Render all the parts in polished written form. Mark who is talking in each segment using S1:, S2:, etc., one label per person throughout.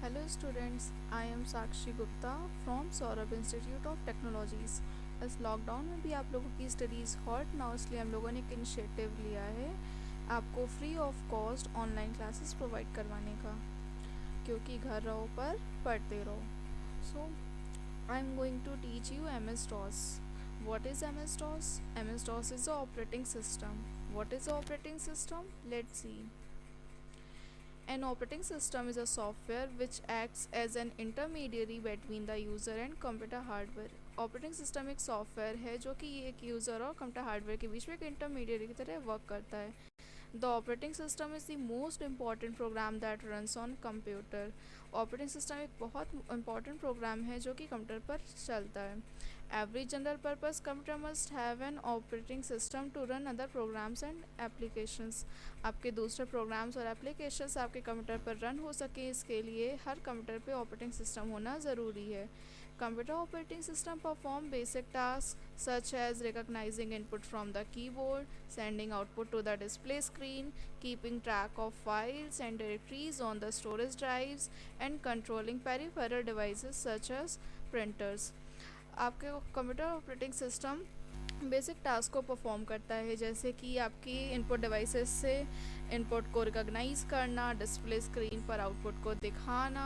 S1: Hello students, I am Sakshi Gupta from Saurabh Institute of Technologies। इस lockdown में भी आप लोगों की स्टडीज़ हॉट ना हो, इसलिए हम लोगों ने एक इनिशिएटिव लिया है आपको free of cost online classes provide करवाने का, क्योंकि घर रहो पर पढ़ते रहो। So I am going to teach you MS DOS। What is MS DOS? MS DOS is the operating system. What is the operating system? Let's see. An operating system is a software which acts as an intermediary between the user and computer hardware. Operating system एक software है जो कि एक user और computer hardware के बीच में एक इंटरमीडिएट की तरह वर्क करता है। The operating system is the most important program that runs on computer. Operating system एक बहुत इंपॉर्टेंट प्रोग्राम है जो कि कंप्यूटर पर चलता है। Every general purpose computer must have an operating system to run other programs and applications. आपके दूसरे प्रोग्राम्स और एप्लीकेशंस आपके कंप्यूटर पर रन हो सके, इसके लिए हर कंप्यूटर पे ऑपरेटिंग सिस्टम होना ज़रूरी है। Computer operating system perform basic tasks such as recognizing input from the keyboard, sending output to the display screen, keeping track of files and directories on the storage drives, and controlling peripheral devices such as printers. आपके computer operating system basic task को perform करता है, जैसे कि आपकी input devices से input को recognise करना, डिस्प्ले स्क्रीन पर आउटपुट को दिखाना,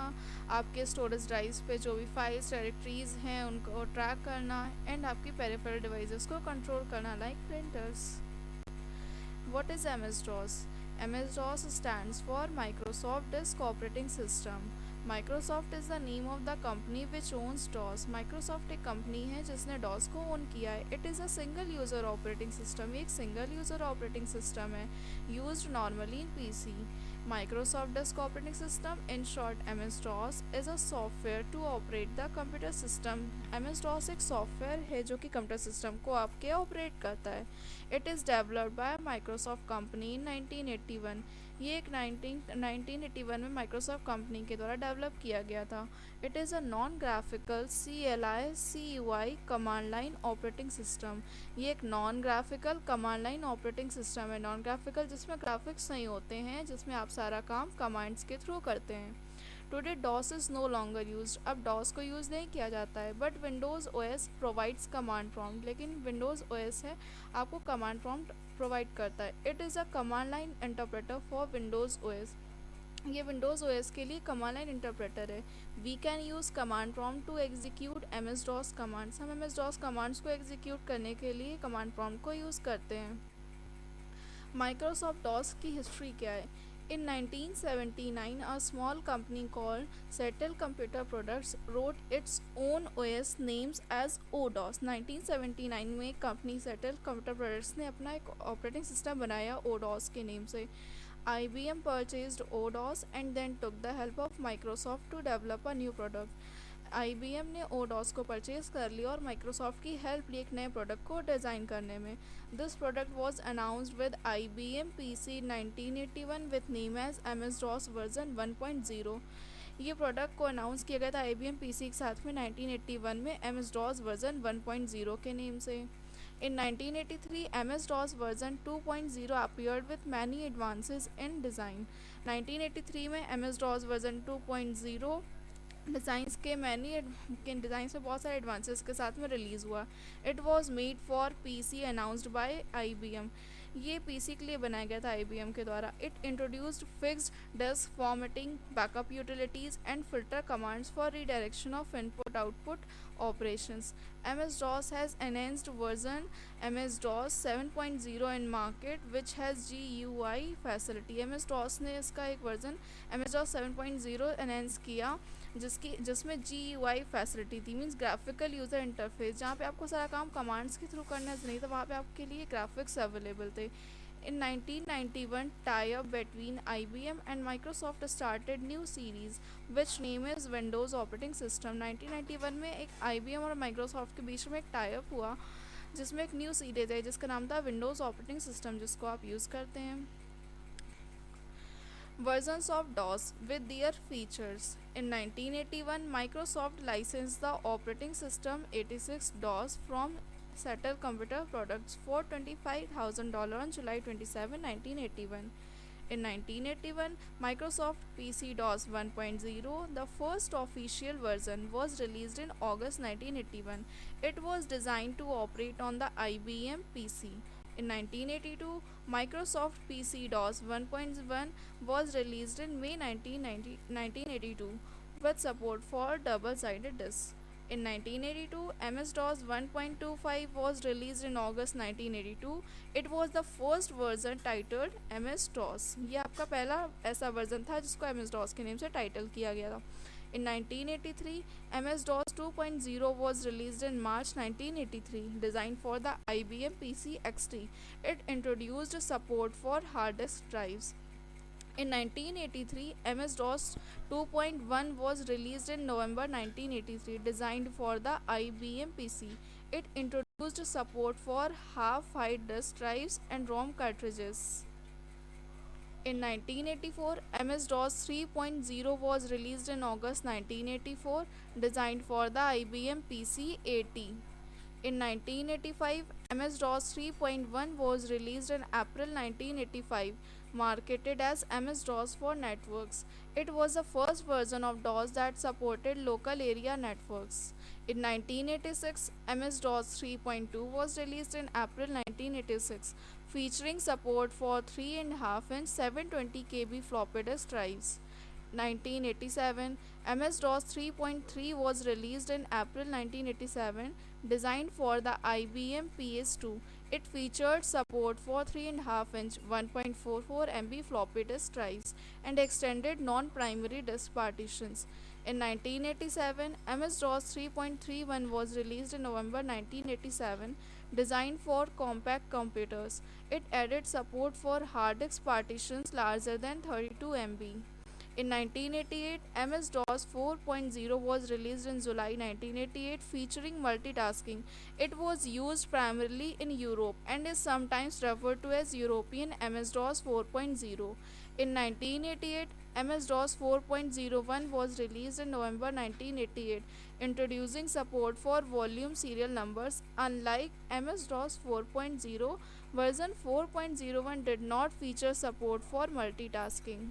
S1: आपके स्टोरेज ड्राइव्स पे जो भी फाइल्स डायरेक्टरीज हैं उनको ट्रैक करना, एंड आपकी पेरिफेरल डिवाइसेस को कंट्रोल करना like printers. What is MS-DOS? MS-DOS stands for Microsoft Disk Operating System. Microsoft is the name of the company which owns DOS. Microsoft एक कंपनी है जिसने DOS को ओन किया है। It is a single user operating system. ये एक single user operating system है, used normally in PC. Microsoft Disk Operating System, in short MS-DOS, is a software to operate the computer system. MS-DOS एक software है जो कि computer system को आपके operate करता है। It is developed by Microsoft company इन 1981। ये एक 1981 में माइक्रोसॉफ्ट कंपनी के द्वारा डेवलप किया गया था। It is a non graphical CLI command line operating system. ये एक non graphical command line operating system है। नॉन ग्राफिकल जिसमें ग्राफिक्स नहीं होते हैं, जिसमें आप सारा काम कमांड्स के थ्रू करते हैं। Today DOS is no longer use. अब डॉस को यूज़ नहीं किया जाता है, but Windows OS provides command prompt. लेकिन विंडोज़ OS है आपको कमांड प्रॉम्प्ट प्रोवाइड करता है। It is a command line interpreter for Windows OS। ये विंडोज़ OS के लिए कमांड लाइन इंटरप्रेटर है। We can use command prompt to execute MS-DOS commands. हम MS-DOS कमांड्स को एग्जीक्यूट करने के लिए कमांड प्रॉम्प्ट को यूज़ करते हैं। माइक्रोसॉफ्ट डॉस की हिस्ट्री क्या है? In 1979, a small company called Settle Computer Products wrote its own OS names as ODOS। 1979 में कंपनी Settle Computer Products ने अपना एक ऑपरेटिंग सिस्टम बनाया ODOS के नेम से। IBM purchased ODOS and then took the help of Microsoft to develop a new product। IBM ने ODOS को purchase कर लिया और माइक्रोसॉफ्ट की हेल्प ली एक नए प्रोडक्ट को डिज़ाइन करने में। This product was announced with IBM PC 1981 with name as MS-DOS version 1.0। ये प्रोडक्ट को अनाउंस किया गया था IBM PC के साथ में 1981 में MS-DOS वर्जन 1.0 के नेम से। In 1983, MS-DOS version 2.0 appeared with many advances in design। 1983 में MS-DOS version 2.0 डिज़ाइंस के डिज़ाइंस में बहुत सारे एडवांसेस के साथ में रिलीज़ हुआ। It was made for PC announced by IBM। ये PC के लिए बनाया गया था IBM के द्वारा। It introduced fixed disk formatting, backup utilities and filter commands for redirection of input output operations। MS-DOS has enhanced version MS-DOS 7.0 in market which has GUI facility। MS-DOS ने इसका एक वर्जन MS-DOS 7.0 एनहेंस किया जिसमें GUI facility थी, means graphical user interface. जहाँ पे आपको सारा काम कमांड्स के थ्रू करना नहीं था, वहाँ पे आपके लिए ग्राफिक्स अवेलेबल थे। In 1991, tie-up between IBM and Microsoft started new series, which name is Windows Operating System। 1991 में एक IBM और Microsoft के बीच में एक टाई-अप हुआ जिसमें एक न्यू सीरीज है जिसका नाम था विंडोज़ ऑपरेटिंग सिस्टम, जिसको आप यूज़ करते हैं। Versions of DOS with their features। In 1981, Microsoft licensed the operating system 86 DOS from Settle Computer Products for $25,000 on July 27, 1981। In 1981, Microsoft PC-DOS 1.0, the first official version, was released in August 1981. It was designed to operate on the IBM PC. In 1982, Microsoft PC-DOS 1.1 was released in May 1982 with support for double-sided disks. In 1982, MS-DOS 1.25 was released in August 1982. It was the first version titled MS-DOS. ये आपका पहला ऐसा version था जिसको MS-DOS के name से title किया गया था. In 1983, MS-DOS 2.0 was released in March 1983, designed for the IBM PC XT. It introduced support for hard disk drives. In 1983, MS-DOS 2.1 was released in November 1983, designed for the IBM PC. It introduced support for half-height disk drives and ROM cartridges. In 1984, MS-DOS 3.0 was released in August 1984, designed for the IBM PC AT. In 1985, MS-DOS 3.1 was released in April 1985, marketed as MS-DOS for networks. It was the first version of DOS that supported local area networks. In 1986, MS-DOS 3.2 was released in April 1986, featuring support for 3.5-inch 720 KB floppy disk drives. 1987, MS-DOS 3.3 was released in April 1987, designed for the IBM PS2. It featured support for 3.5-inch 1.44 MB floppy disk drives and extended non-primary disk partitions. In 1987, MS-DOS 3.31 was released in November 1987, designed for compact computers. It added support for hard disk partitions larger than 32 MB. In 1988, MS-DOS 4.0 was released in July 1988, featuring multitasking. It was used primarily in Europe and is sometimes referred to as European MS-DOS 4.0. In 1988, MS-DOS 4.01 was released in November 1988, introducing support for volume serial numbers. Unlike MS-DOS 4.0, version 4.01 did not feature support for multitasking.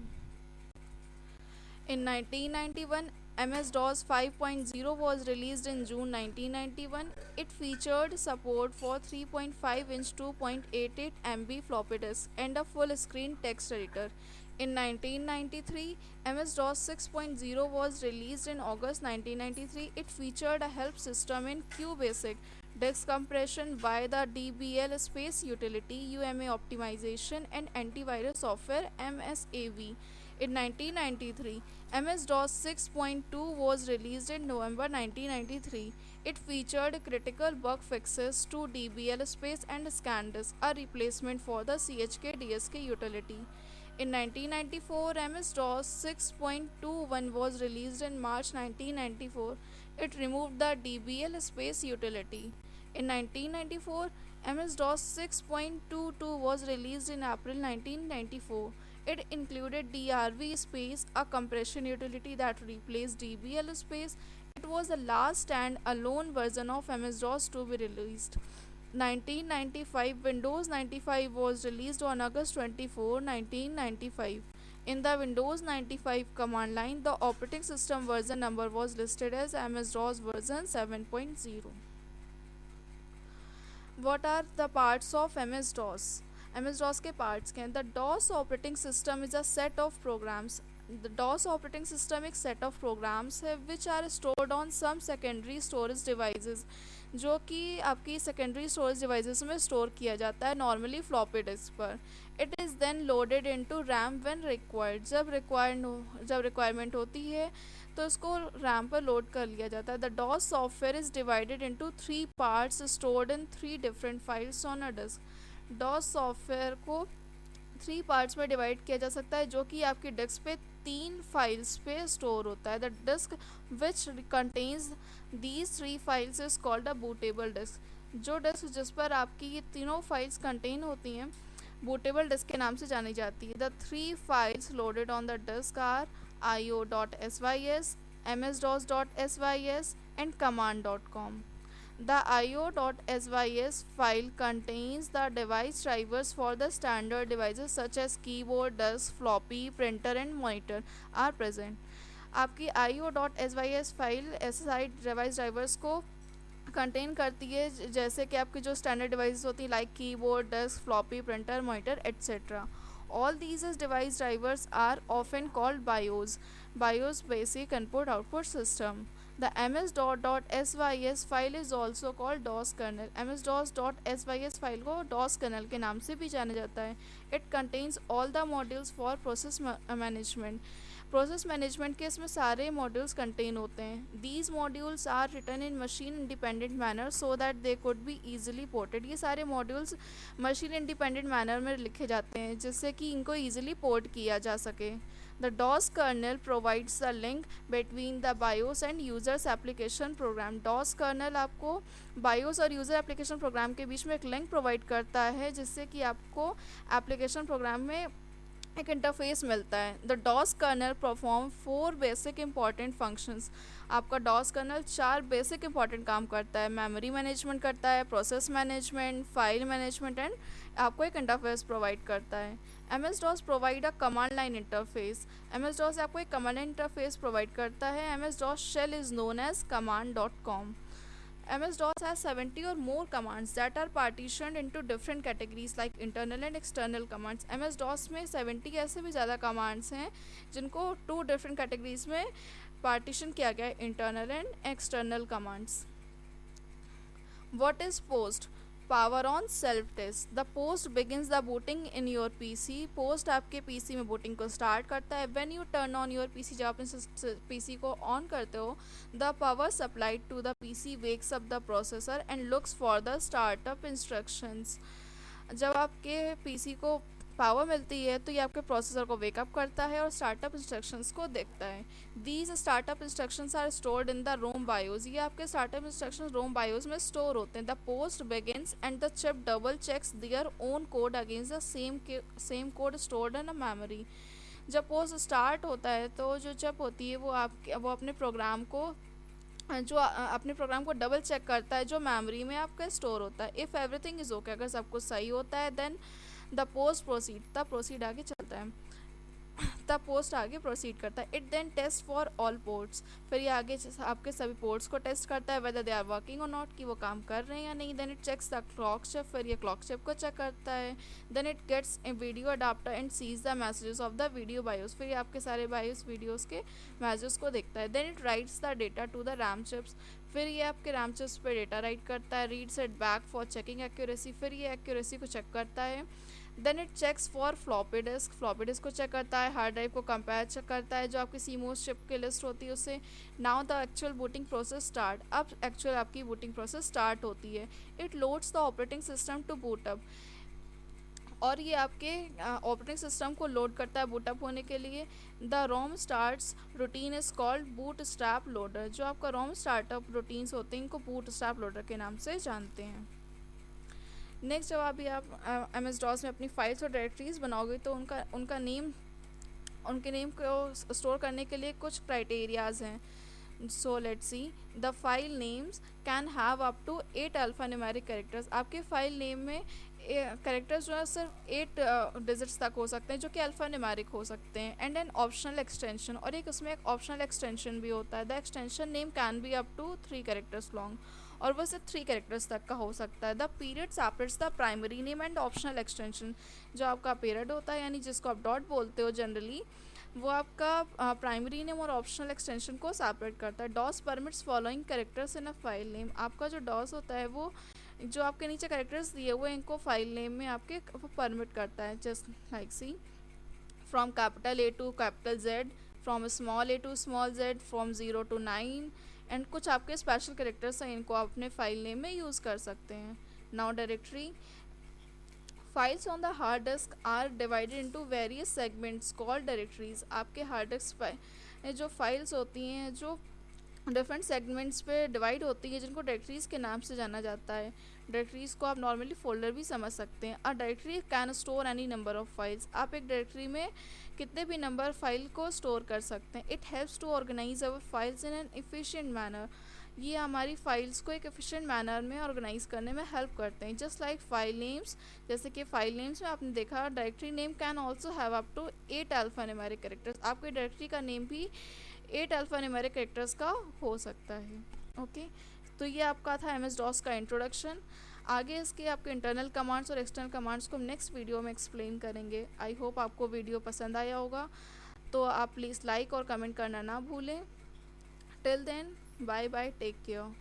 S1: In 1991, MS-DOS 5.0 was released in June 1991. It featured support for 3.5-inch 2.88 MB floppy disk and a full-screen text editor. In 1993, MS-DOS 6.0 was released in August 1993. It featured a help system in QBasic, disk compression via the DBL space utility, UMA optimization, and antivirus software MSAV. In 1993, MS-DOS 6.2 was released in November 1993. It featured critical bug fixes to DBL space and ScanDisk, a replacement for the CHK-DSK utility. In 1994, MS-DOS 6.21 was released in March 1994. It removed the DBL space utility. In 1994, MS-DOS 6.22 was released in April 1994. It included DRV space, a compression utility that replaced DBL space. It was the last stand-alone version of MS-DOS to be released. 1995, Windows 95 was released on August 24, 1995. In the Windows 95 command line, the operating system version number was listed as MS-DOS version 7.0. What are the parts of MS-DOS? MS-DOS के parts क्या हैं? The DOS operating system is a set of programs. The DOS operating system एक set of programs है which are stored on some secondary storage devices, जो कि आपकी secondary storage devices में store किया जाता है normally floppy disk पर. It is then loaded into RAM when required. जब requirement होती है तो इसको RAM पर लोड कर लिया जाता है. The DOS software is divided into 3 parts stored in 3 different files on a disk. DOS software को 3 पार्ट्स में डिवाइड किया जा सकता है, जो कि आपकी डिस्क पे 3 फाइल्स पे स्टोर होता है. The disk which contains these 3 files is called a bootable disk. जो डिस्क जिस पर आपकी ये तीनों फाइल्स कंटेन होती हैं बूटेबल डिस्क के नाम से जानी जाती है. The 3 files loaded on the disk are io.sys, msdos.sys and command.com. The io.sys file contains the device drivers for the standard devices such as keyboard, desk, floppy, printer and monitor are present. आपकी io.sys file ऐसे सारे device drivers को contain करती है जैसे कि आपकी जो स्टैंडर्ड डिवाइस होती हैं like keyboard, desk, floppy, printer, monitor etcetera. All these device drivers are often called BIOS. BIOS basic input output system. The ms.sys file is also called DOS kernel. ms-dos.sys file को DOS kernel के नाम से भी जाना जाता है. It contains all the modules for process management. Process management के इसमें सारे मॉड्यूल्स कंटेन होते हैं. These modules are written in machine independent manner so that they could be easily ported. ये सारे मॉड्यूल्स मशीन इंडिपेंडेंट मैनर में लिखे जाते हैं जिससे कि इनको ईजिली पोर्ट किया जा सके. The DOS kernel provides the link between the BIOS and users application program. DOS kernel आपको बायोस और यूज़र एप्लीकेशन प्रोग्राम के बीच में एक लिंक प्रोवाइड करता है जिससे कि आपको एप्लीकेशन प्रोग्राम में एक इंटरफेस मिलता है. The DOS kernel perform 4 basic important functions. आपका डॉस कर्नल 4 बेसिक इंपॉर्टेंट काम करता है. मेमोरी मैनेजमेंट करता है, process management, file management and आपको एक इंटरफेस प्रोवाइड करता है. M S DOS provide a command line interface. M S DOS आपको एक कमांड लाइन इंटरफेस प्रोवाइड करता है. M S DOS shell is known as command.com. MS-DOS has 70 or more commands that are partitioned into different categories like internal and external commands. MS-DOS में 70 ऐसे भी ज़्यादा commands हैं जिनको 2 different categories में partition किया गया है, internal and external commands. What is post? Power on self test. The post begins the booting in your PC. Post आपके PC में booting को start करता है. When you turn on your PC, जब आपने PC को on करते हो, the power supplied to the PC wakes up the processor and looks for the startup instructions. जब आपके PC को पावर मिलती है तो ये आपके प्रोसेसर को वेकअप करता है और स्टार्टअप इंस्ट्रक्शंस को देखता है. These startup instructions are stored in the ROM BIOS. ये आपके स्टार्टअप इंस्ट्रक्शंस रोम बायोस में स्टोर होते हैं. The POST begins and the chip double checks their own code against the same code stored in a memory. जब POST start होता है तो जो चिप होती है वो अपने प्रोग्राम को डबल चेक करता है जो मेमोरी में आपका स्टोर होता है. इफ़ एवरीथिंग इज़ ओके, अगर सब कुछ सही होता है देन द पोस्ट प्रोसीड, तब प्रोसीड आगे चलता है, तब पोस्ट आगे प्रोसीड करता है. It then test for all ports. फिर ये आगे आपके सभी पोर्ट्स को टेस्ट करता है वेदर दे आर वर्किंग और नॉट, कि वो काम कर रहे हैं या नहीं. Then it checks the clock chip. फिर ये क्लॉक चिप को चेक करता है. Then it gets a video adapter and sees the messages of the video BIOS. फिर ये आपके सारे बायोस वीडियोज़ के मैसेजेस को देखता है. Then it writes the data to the RAM chips. फिर ये आपके रैम चिप्स पे डेटा राइट करता है. Reads it back for checking accuracy. फिर ये एक्यूरेसी को चेक करता है. Then it checks for floppy disk. Floppy disk को चेक करता है. हार्ड ड्राइव को कंपेयर चेक करता है जो आपकी सीमोस चिप की लिस्ट होती है उससे. Now the actual booting process start. अब एक्चुअल आपकी बूटिंग प्रोसेस स्टार्ट होती है. It loads the operating system to boot up. और ये आपके ऑपरेटिंग सिस्टम को लोड करता है बूटअप होने के लिए. The ROM starts routine is called boot strap loader. जो आपका रोम स्टार्टअप रूटीन्स होते हैं इनको बूट स्ट्रैप लोडर के नाम से जानते हैं. नेक्स्ट जब अभी आप MS-DOS में अपनी फाइल्स और डायरेक्टरीज बनाओगे तो उनके नेम को स्टोर करने के लिए कुछ क्राइटेरियाज हैं. So let's see. The file names can have up to 8 alpha numeric characters. आपके फाइल नेम में कैरेक्टर्स जो है सिर्फ 8 डिजिट्स तक हो सकते हैं जो कि अल्फ़ा न्यूमेरिक हो सकते हैं. एंड एन ऑप्शनल एक्सटेंशन, और एक उसमें एक ऑप्शनल एक्सटेंशन भी होता है. The extension name can be up to 3 characters long, और वो सिर्फ 3 कैरेक्टर्स तक का हो सकता है. The period separates the primary name and optional extension. जो आपका पीरियड होता है यानी जिसको आप डॉट बोलते हो जनरली, वो आपका प्राइमरी नेम और ऑप्शनल एक्सटेंशन को सेपरेट करता है. DOS permits following characters in a file name. आपका जो डॉस होता है वो जो आपके नीचे कैरेक्टर्स दिए हुए इनको फाइल नेम में आपके वो परमिट करता है. Just like see from capital A to capital Z, from small a to small z, from 0 to 9. And कुछ आपके स्पेशल कैरेक्टर्स हैं इनको आप अपने फाइल नेम में यूज़ कर सकते हैं. Now directory. Files on the hard disk are divided into various segments called directories. आपके हार्ड डिस्क पर जो फाइल्स होती हैं जो डिफरेंट सेगमेंट्स पे डिवाइड होती है जिनको डायरेक्टरीज़ के नाम से जाना जाता है. डायरेक्टरीज़ को आप नॉर्मली फोल्डर भी समझ सकते हैं. A directory can store any number of files. आप एक डायरेक्टरी में कितने भी नंबर फाइल को स्टोर कर सकते हैं. It helps to organise our files in an efficient manner. ये हमारी फाइल्स को एक एफिशिएंट मैनर में ऑर्गेनाइज करने में हेल्प करते हैं। जस्ट लाइक फाइल नेम्स, जैसे कि फाइल नेम्स में आपने देखा directory name can also have up to 8 alphanumeric characters. आपकी डायरेक्टरी का नेम भी 8 अल्फान्यूमेरिक कैरेक्टर्स का हो सकता है। ओके, तो ये आपका था एम एस डॉस का इंट्रोडक्शन। आगे इसके आपके इंटरनल कमांड्स और एक्सटर्नल कमांड्स को हम नेक्स्ट वीडियो में एक्सप्लेन करेंगे। आई होप आपको वीडियो पसंद आया होगा, तो आप प्लीज़ लाइक और कमेंट करना ना भूलें। Till then, bye bye, take care.